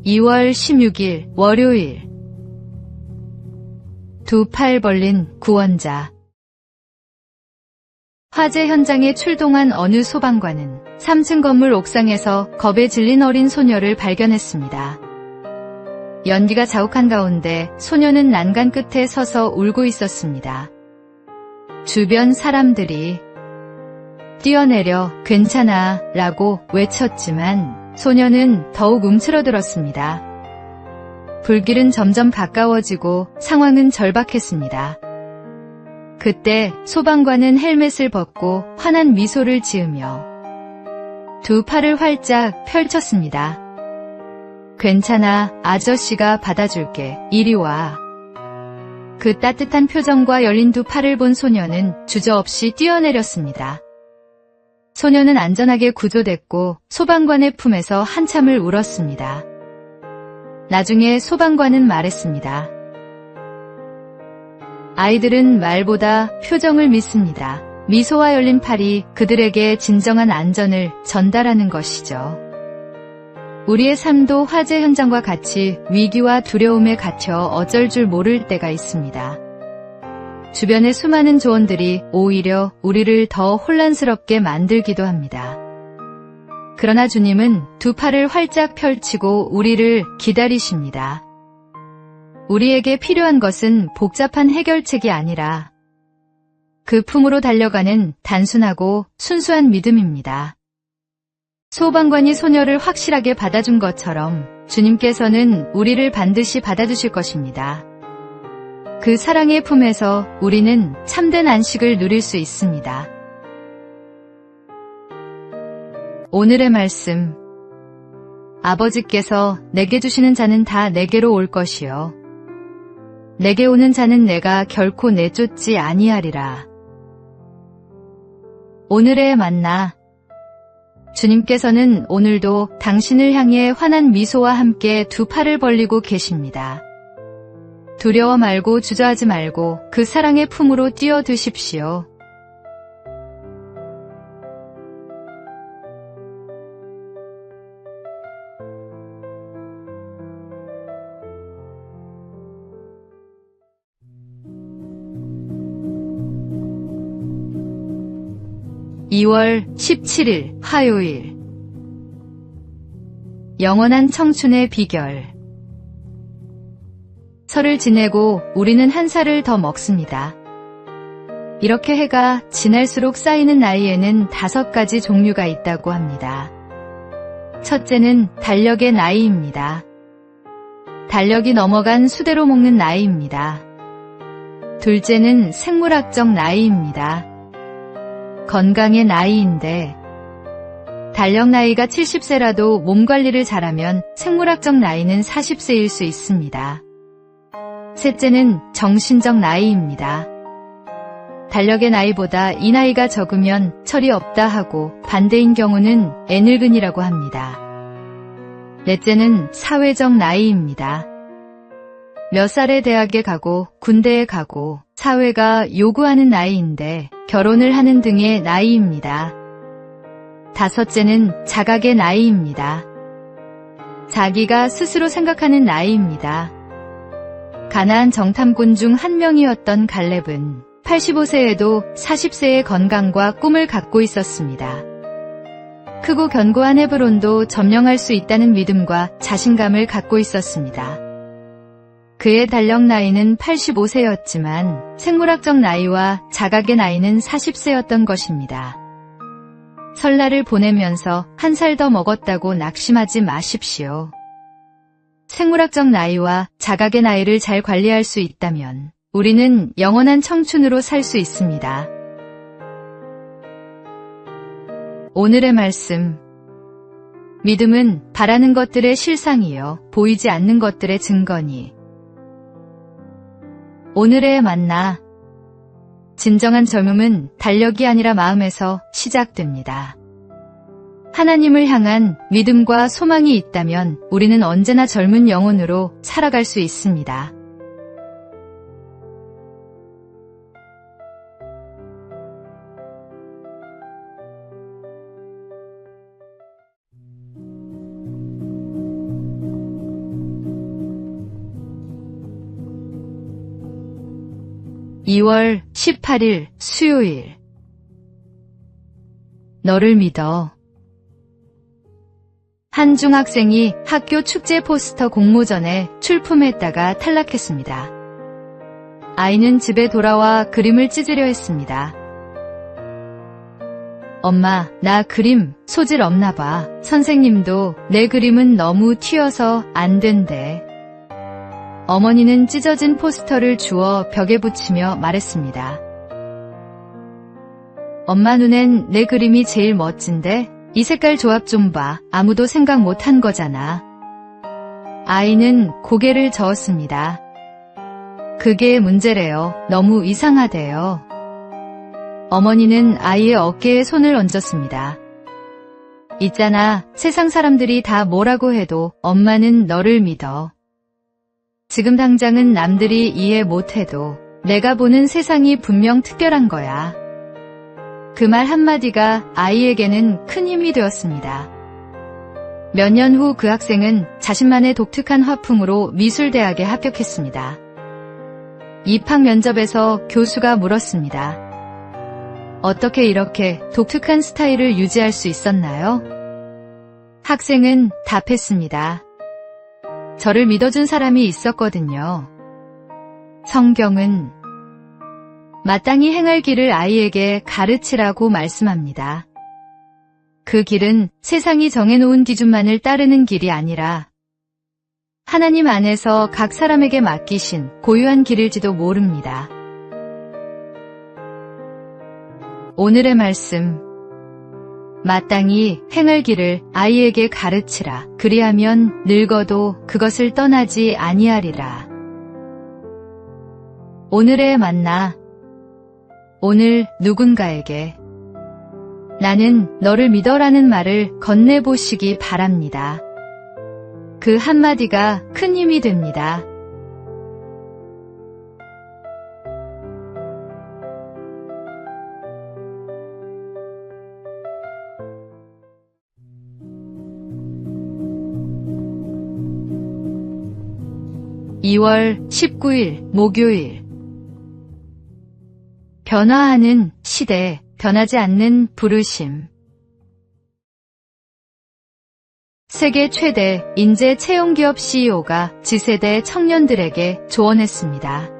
2월 16일 월요일. 두 팔 벌린 구원자. 화재 현장에 출동한 어느 소방관은 3층 건물 옥상에서 겁에 질린 어린 소녀를 발견했습니다. 연기가 자욱한 가운데 소녀는 난간 끝에 서서 울고 있었습니다. 주변 사람들이 뛰어내려 괜찮아 라고 외쳤지만 소녀는 더욱 움츠러들었습니다. 불길은 점점 가까워지고 상황은 절박했습니다. 그때 소방관은 헬멧을 벗고 환한 미소를 지으며 두 팔을 활짝 펼쳤습니다. 괜찮아, 아저씨가 받아줄게. 이리 와. 그 따뜻한 표정과 열린 두 팔을 본 소녀는 주저없이 뛰어내렸습니다. 소녀는 안전하게 구조됐고 소방관의 품에서 한참을 울었습니다. 나중에 소방관은 말했습니다. 아이들은 말보다 표정을 믿습니다. 미소와 열린 팔이 그들에게 진정한 안전을 전달하는 것이죠. 우리의 삶도 화재 현장과 같이 위기와 두려움에 갇혀 어쩔 줄 모를 때가 있습니다. 주변의 수많은 조언들이 오히려 우리를 더 혼란스럽게 만들기도 합니다. 그러나 주님은 두 팔을 활짝 펼치고 우리를 기다리십니다. 우리에게 필요한 것은 복잡한 해결책이 아니라 그 품으로 달려가는 단순하고 순수한 믿음입니다. 소방관이 소녀를 확실하게 받아준 것처럼 주님께서는 우리를 반드시 받아주실 것입니다. 그 사랑의 품에서 우리는 참된 안식을 누릴 수 있습니다. 오늘의 말씀. 아버지께서 내게 주시는 자는 다 내게로 올 것이요 내게 오는 자는 내가 결코 내쫓지 아니하리라. 오늘의 만나. 주님께서는 오늘도 당신을 향해 환한 미소와 함께 두 팔을 벌리고 계십니다. 두려워 말고 주저하지 말고 그 사랑의 품으로 뛰어드십시오. (2월 17일) 화요일. 영원한 청춘의 비결. 설을 지내고 우리는 한 살을 더 먹습니다. 이렇게 해가 지날수록 쌓이는 나이에는 5가지 종류가 있다고 합니다. 첫째는 달력의 나이입니다. 달력이 넘어간 수대로 먹는 나이입니다. 둘째는 생물학적 나이입니다. 건강의 나이인데 달력 나이가 70세라도 몸 관리를 잘하면 생물학적 나이는 40세일 수 있습니다. 셋째는 정신적 나이입니다. 달력의 나이보다 이 나이가 적으면 철이 없다 하고 반대인 경우는 애늙은이라고 합니다. 넷째는 사회적 나이입니다. 몇 살에 대학에 가고 군대에 가고 사회가 요구하는 나이인데 결혼을 하는 등의 나이입니다. 다섯째는 자각의 나이입니다. 자기가 스스로 생각하는 나이입니다. 가나안 정탐꾼 중 한 명이었던 갈렙은 85세에도 40세의 건강과 꿈을 갖고 있었습니다. 크고 견고한 헤브론도 점령할 수 있다는 믿음과 자신감을 갖고 있었습니다. 그의 달력 나이는 85세였지만 생물학적 나이와 자각의 나이는 40세였던 것입니다. 설날을 보내면서 한 살 더 먹었다고 낙심하지 마십시오. 생물학적 나이와 자각의 나이를 잘 관리할 수 있다면 우리는 영원한 청춘으로 살 수 있습니다. 오늘의 말씀. 믿음은 바라는 것들의 실상이요 보이지 않는 것들의 증거니. 오늘의 만나. 진정한 젊음은 달력이 아니라 마음에서 시작됩니다. 하나님을 향한 믿음과 소망이 있다면 우리는 언제나 젊은 영혼으로 살아갈 수 있습니다. 2월 18일 수요일. 너를 믿어. 한 중학생이 학교 축제 포스터 공모전에 출품했다가 탈락했습니다. 아이는 집에 돌아와 그림을 찢으려 했습니다. 엄마, 나 그림 소질 없나 봐. 선생님도 내 그림은 너무 튀어서 안 된대. 어머니는 찢어진 포스터를 주워 벽에 붙이며 말했습니다. 엄마 눈엔 내 그림이 제일 멋진데? 이 색깔 조합 좀 봐. 아무도 생각 못한 거잖아. 아이는 고개를 저었습니다. 그게 문제래요. 너무 이상하대요. 어머니는 아이의 어깨에 손을 얹었습니다. 있잖아, 세상 사람들이 다 뭐라고 해도 엄마는 너를 믿어. 지금 당장은 남들이 이해 못해도 내가 보는 세상이 분명 특별한 거야. 그 말 한마디가 아이에게는 큰 힘이 되었습니다. 몇 년 후 그 학생은 자신만의 독특한 화풍으로 미술대학에 합격했습니다. 입학 면접에서 교수가 물었습니다. 어떻게 이렇게 독특한 스타일을 유지할 수 있었나요? 학생은 답했습니다. 저를 믿어준 사람이 있었거든요. 성경은 마땅히 행할 길을 아이에게 가르치라고 말씀합니다. 그 길은 세상이 정해놓은 기준만을 따르는 길이 아니라 하나님 안에서 각 사람에게 맡기신 고유한 길일지도 모릅니다. 오늘의 말씀. 마땅히 행할 길을 아이에게 가르치라. 그리하면 늙어도 그것을 떠나지 아니하리라. 오늘의 만나. 오늘 누군가에게 나는 너를 믿어라는 말을 건네보시기 바랍니다. 그 한마디가 큰 힘이 됩니다. (2월 19일) 목요일. 변화하는 시대, 변하지 않는 부르심. 세계 최대 인재 채용기업 CEO가 Z세대 청년들에게 조언했습니다.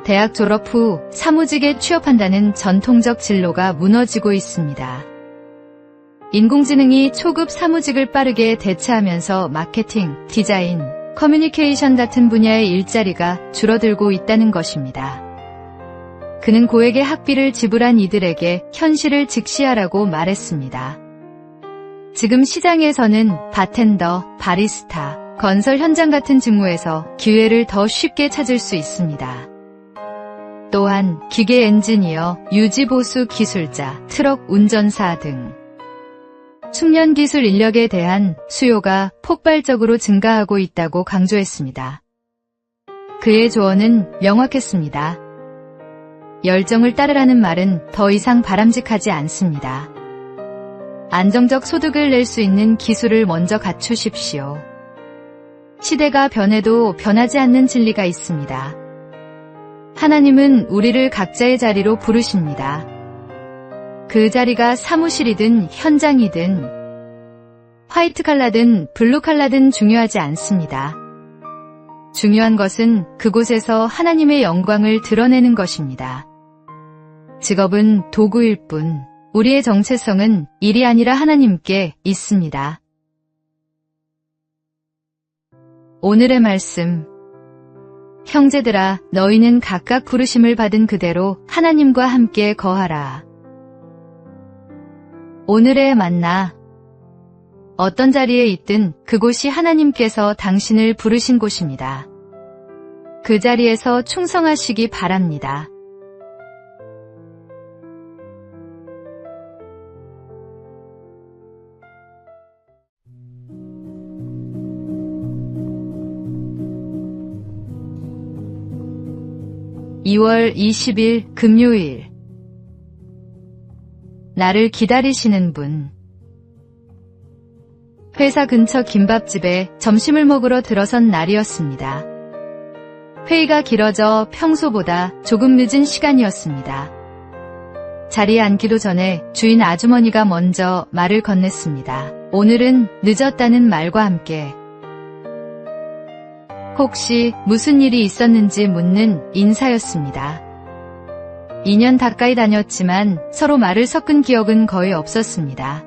대학 졸업 후 사무직에 취업한다는 전통적 진로가 무너지고 있습니다. 인공지능이 초급 사무직을 빠르게 대체하면서 마케팅, 디자인, 커뮤니케이션 같은 분야의 일자리가 줄어들고 있다는 것입니다. 그는 고액의 학비를 지불한 이들에게 현실을 직시하라고 말했습니다. 지금 시장에서는 바텐더, 바리스타, 건설 현장 같은 직무에서 기회를 더 쉽게 찾을 수 있습니다. 또한 기계 엔지니어, 유지보수 기술자, 트럭 운전사 등 숙련 기술 인력에 대한 수요가 폭발적으로 증가하고 있다고 강조했습니다. 그의 조언은 명확했습니다. 열정을 따르라는 말은 더 이상 바람직하지 않습니다. 안정적 소득을 낼 수 있는 기술을 먼저 갖추십시오. 시대가 변해도 변하지 않는 진리가 있습니다. 하나님은 우리를 각자의 자리로 부르십니다. 그 자리가 사무실이든 현장이든 화이트 칼라든 블루 칼라든 중요하지 않습니다. 중요한 것은 그곳에서 하나님의 영광을 드러내는 것입니다. 직업은 도구일 뿐 우리의 정체성은 일이 아니라 하나님께 있습니다. 오늘의 말씀. 형제들아, 너희는 각각 부르심을 받은 그대로 하나님과 함께 거하라. 오늘의 만나. 어떤 자리에 있든 그곳이 하나님께서 당신을 부르신 곳입니다. 그 자리에서 충성하시기 바랍니다. (2월 20일) 금요일. 나를 기다리시는 분. 회사 근처 김밥집에 점심을 먹으러 들어선 날이었습니다. 회의가 길어져 평소보다 조금 늦은 시간이었습니다. 자리에 앉기도 전에 주인 아주머니가 먼저 말을 건넸습니다. 오늘은 늦었다는 말과 함께 혹시 무슨 일이 있었는지 묻는 인사였습니다. 2년 가까이 다녔지만 서로 말을 섞은 기억은 거의 없었습니다.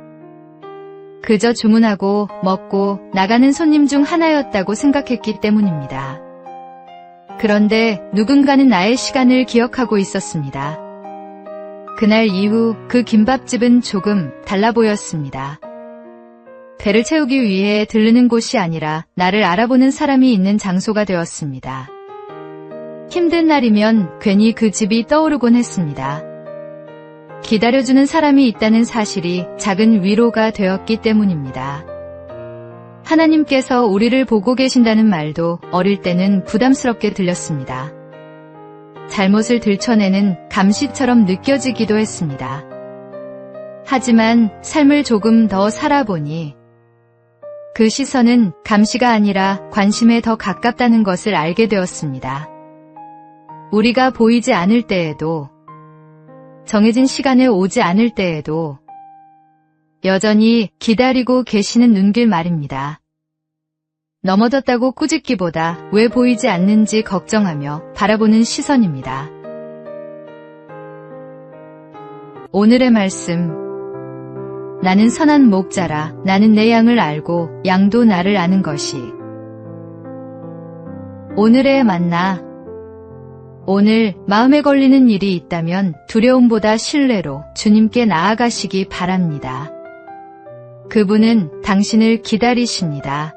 그저 주문하고 먹고 나가는 손님 중 하나였다고 생각했기 때문입니다. 그런데 누군가는 나의 시간을 기억하고 있었습니다. 그날 이후 그 김밥집은 조금 달라 보였습니다. 배를 채우기 위해 들르는 곳이 아니라 나를 알아보는 사람이 있는 장소가 되었습니다. 힘든 날이면 괜히 그 집이 떠오르곤 했습니다. 기다려주는 사람이 있다는 사실이 작은 위로가 되었기 때문입니다. 하나님께서 우리를 보고 계신다는 말도 어릴 때는 부담스럽게 들렸습니다. 잘못을 들춰내는 감시처럼 느껴지기도 했습니다. 하지만 삶을 조금 더 살아보니 그 시선은 감시가 아니라 관심에 더 가깝다는 것을 알게 되었습니다. 우리가 보이지 않을 때에도, 정해진 시간에 오지 않을 때에도 여전히 기다리고 계시는 눈길 말입니다. 넘어졌다고 꾸짖기보다 왜 보이지 않는지 걱정하며 바라보는 시선입니다. 오늘의 말씀. 나는 선한 목자라. 나는 내 양을 알고 양도 나를 아는 것이. 오늘의 만나. 오늘 마음에 걸리는 일이 있다면 두려움보다 신뢰로 주님께 나아가시기 바랍니다. 그분은 당신을 기다리십니다.